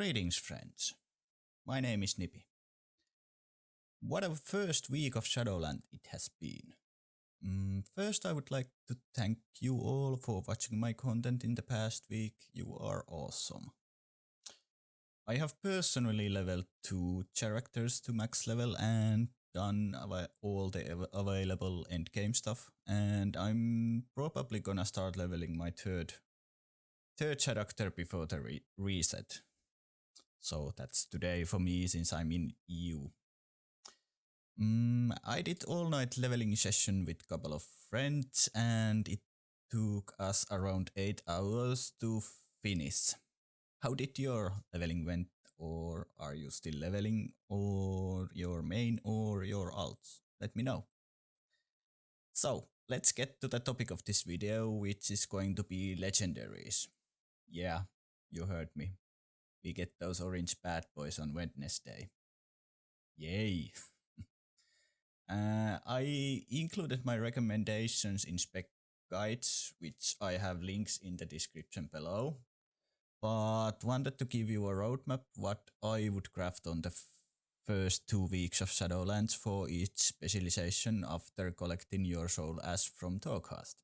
Greetings, friends. My name is Nippy. What a first week of Shadowland it has been. First, I would like to thank you all for watching my content in the past week. You are awesome. I have personally leveled 2 characters to max level and done all the available endgame stuff, and I'm probably gonna start leveling my third character before the reset. So that's today for me since I'm in EU. I did all night leveling session with couple of friends and it took us around 8 hours to finish. How did your leveling went, or are you still leveling, or your main or your alts? Let me know. So let's get to the topic of this video, which is going to be legendaries. Yeah, you heard me. We get those orange bad boys on Wednesday. Yay! I included my recommendations in spec guides, which I have links in the description below, but wanted to give you a roadmap what I would craft on the first 2 weeks of Shadowlands for each specialization after collecting your soul ash from Talkcast.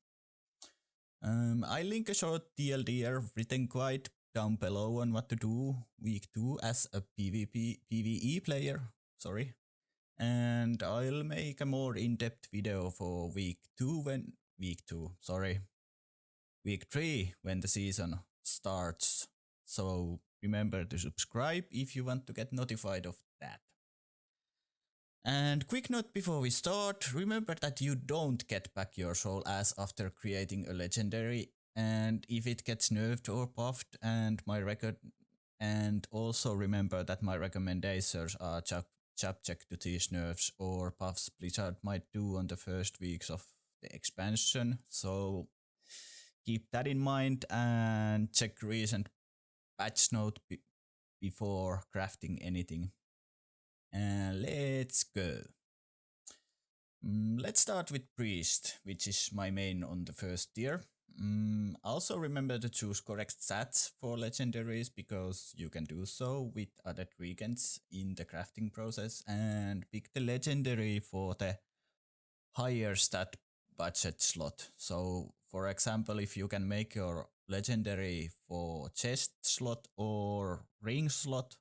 I link a short TLDR written guide down below on what to do week 2 as a PvE player. Sorry. And I'll make a more in-depth video for week 3 when the season starts. So remember to subscribe if you want to get notified of that. And quick note before we start, remember that you don't get back your soul ash after creating a legendary, and if it gets nerfed or buffed, and also remember that my recommendations are subject to these nerfs or buffs Blizzard might do on the first weeks of the expansion, so keep that in mind and check recent patch note before crafting anything. And let's go. Let's start with Priest, which is my main on the first tier. Also remember to choose correct stats for legendaries because you can do so with other regents in the crafting process, and pick the legendary for the higher stat budget slot. So for example, if you can make your legendary for chest slot or ring slot,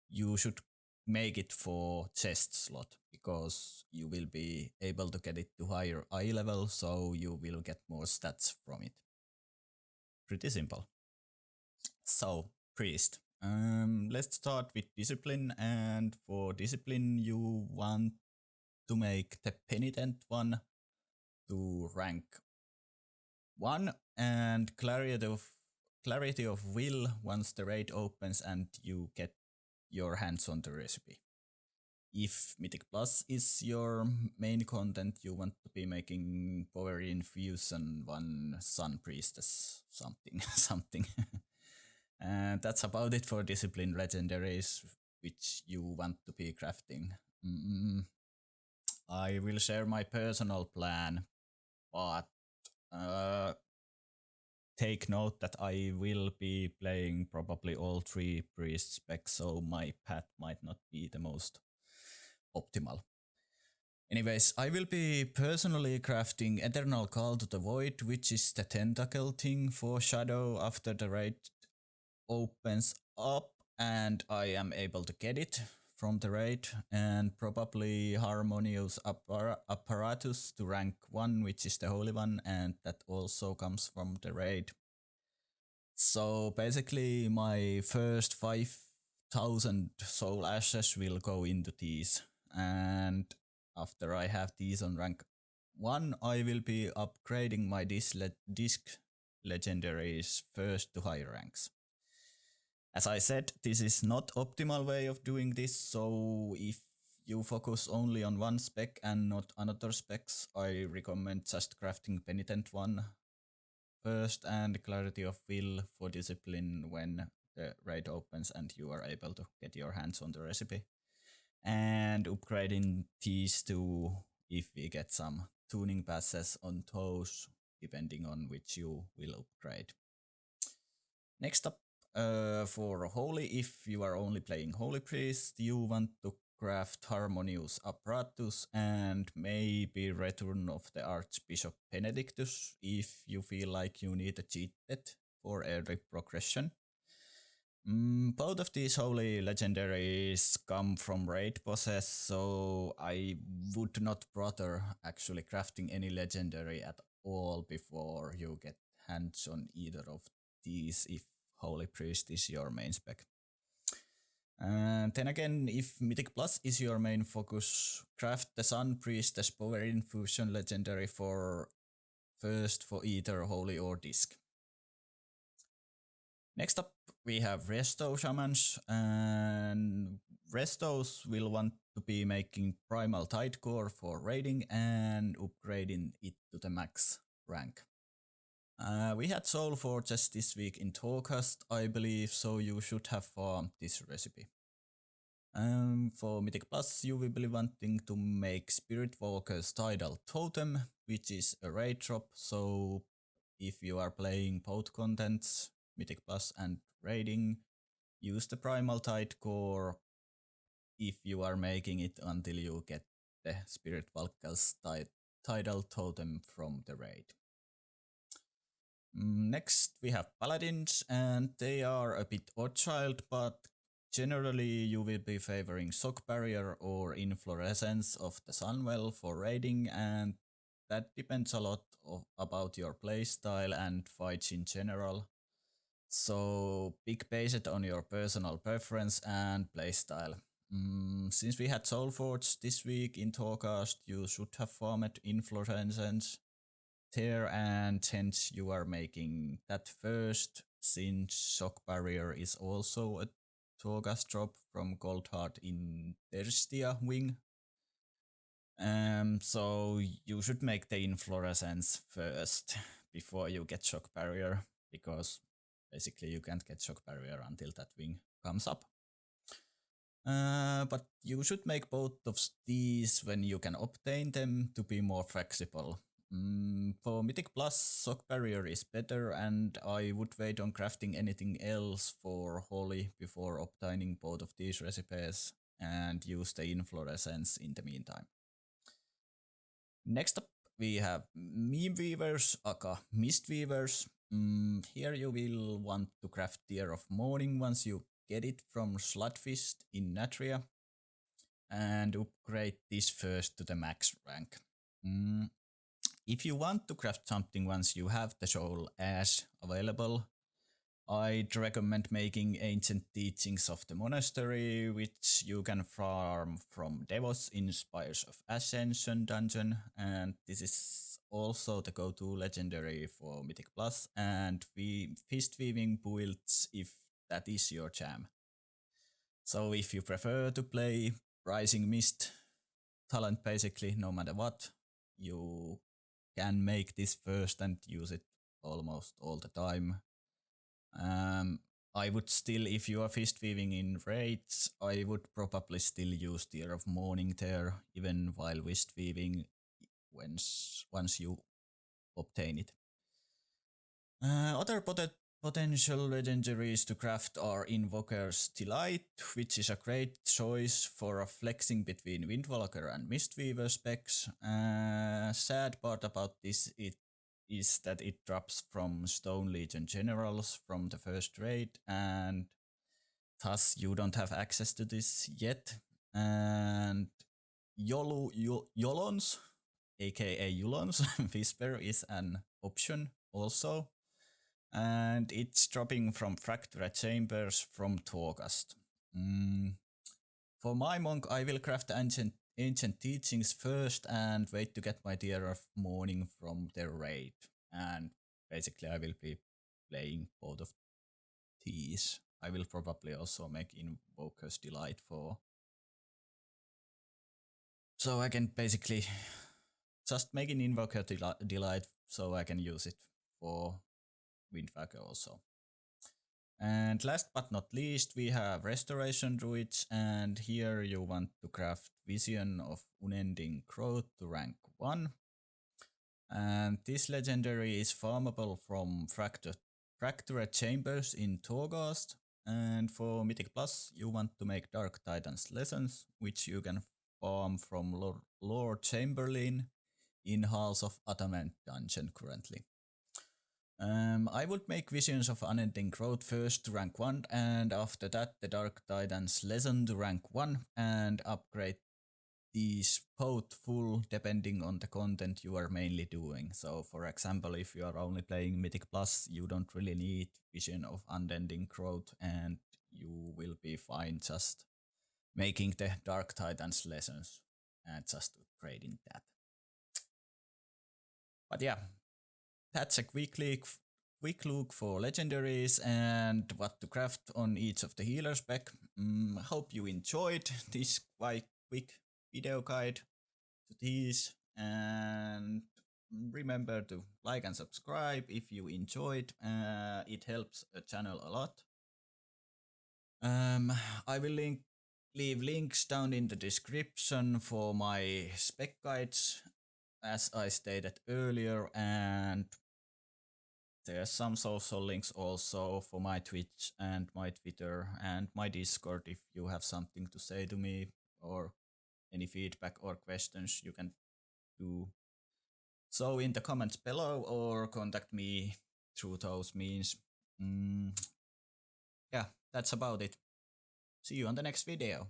you should make it for chest slot because you will be able to get it to higher eye level, so you will get more stats from it. Pretty simple. So, Priest. Let's start with Discipline, and for Discipline you want to make the Penitent one to rank 1 and Clarity of Will once the raid opens and you get your hands on the recipe. If Mythic Plus is your main content, you want to be making Power Infusion 1 Sun Priestess something. And that's about it for Discipline legendaries, which you want to be crafting. I will share my personal plan, but take note that I will be playing probably all 3 priest specs, so my path might not be the most optimal. Anyways, I will be personally crafting Eternal Call to the Void, which is the tentacle thing for Shadow after the raid opens up and I am able to get it from the raid, and probably Harmonious Apparatus to rank 1, which is the Holy One, and that also comes from the raid. So basically my first 5,000 soul ashes will go into these, and after I have these on rank 1, I will be upgrading my disc legendaries first to higher ranks. As I said, this is not optimal way of doing this, so if you focus only on one spec and not another specs, I recommend just crafting Penitent 1 first and Clarity of Will for Discipline when the raid opens and you are able to get your hands on the recipe. And upgrading these two if we get some tuning passes on those, depending on which you will upgrade. Next up, For Holy, if you are only playing Holy Priest, you want to craft Harmonious Apparatus and maybe Return of the Archbishop Benedictus if you feel like you need a cheated for early progression. Both of these holy legendaries come from raid bosses, so I would not bother actually crafting any legendary at all before you get hands on either of these if Holy Priest is your main spec. And then again, if Mythic Plus is your main focus, craft the Sun Priestess Power Infusion legendary for first for either Holy or Disc. Next up, we have Resto Shamans, and Restos will want to be making Primal Tide Core for raiding and upgrading it to the max rank. We had Soul Forges this week in Torghast, I believe, so you should have farmed this recipe. For Mythic Plus, you will be wanting to make Spirit Walker's Tidal Totem, which is a raid drop, so if you are playing both contents, Mythic Plus and raiding, use the Primal Tide Core if you are making it until you get the Spirit Walker's Tidal Totem from the raid. Next, we have Paladins, and they are a bit odd-child, but generally you will be favoring Shock Barrier or Inflorescence of the Sunwell for raiding, and that depends a lot about your playstyle and fights in general. So big based on your personal preference and playstyle. Since we had Soulforge this week in Torghast, you should have farmed Inflorescence there, and hence you are making that first, since Shock Barrier is also a Torghast drop from Goldheart in Terstia Wing. So you should make the Inflorescence first before you get Shock Barrier, because basically you can't get Shock Barrier until that wing comes up. But you should make both of these when you can obtain them to be more flexible. For Mythic Plus, Shock Barrier is better, and I would wait on crafting anything else for Holy before obtaining both of these recipes and use the Inflorescence in the meantime. Next up, we have Meme Weavers, aka Mist Weavers. Here you will want to craft Tear of Morning once you get it from Sludfist in Natria, and upgrade this first to the max rank. If you want to craft something once you have the Soul Ash available, I'd recommend making Ancient Teachings of the Monastery, which you can farm from Devos in Spires of Ascension dungeon, and this is also the go-to legendary for Mythic Plus and Fist Weaving builds if that is your jam. So if you prefer to play Rising Mist talent basically no matter what, you can make this first and use it almost all the time. I would still, if you are fist weaving in raids, I would probably still use Tear of Morning there, even while fist weaving once you obtain it. Other potential legendaries to craft are Invoker's Delight, which is a great choice for a flexing between Windwalker and Mistweaver specs. Sad part about this is that it drops from Stone Legion Generals from the first raid, and thus you don't have access to this yet. And Yolons, aka Yulon's Whisper, is an option also. And it's dropping from Fractured Chambers from Torghast. For my monk, I will craft ancient Teachings first and wait to get my Tear of Morning from their raid. And basically I will be playing both of these. I will probably also make Invoker's Delight for... So I can basically just make an Invoker Delight so I can use it for Windwalker also. And last but not least, we have Restoration Druids, and here you want to craft Vision of Unending Growth to rank 1. And this legendary is farmable from Fractured Fractured Chambers in Torghast. And for Mythic Plus, you want to make Dark Titans Lessons, which you can farm from Lord Chamberlain in Halls of Adamant dungeon currently. I would make Visions of Unending Growth first to rank 1, and after that the Dark Titans Lesson to rank 1, and upgrade these both full depending on the content you are mainly doing. So for example, if you are only playing Mythic Plus, you don't really need Vision of Unending Growth, and you will be fine just making the Dark Titans Lessons and just upgrading that. But yeah, that's a quick look for legendaries and what to craft on each of the healer spec. Hope you enjoyed this quite quick video guide to these, and remember to like and subscribe if you enjoyed. It helps the channel a lot. I will leave links down in the description for my spec guides, as I stated earlier, and there's some social links also for my Twitch and my Twitter and my Discord. If you have something to say to me or any feedback or questions, you can do so in the comments below or contact me through those means. Yeah, that's about it. See you on the next video.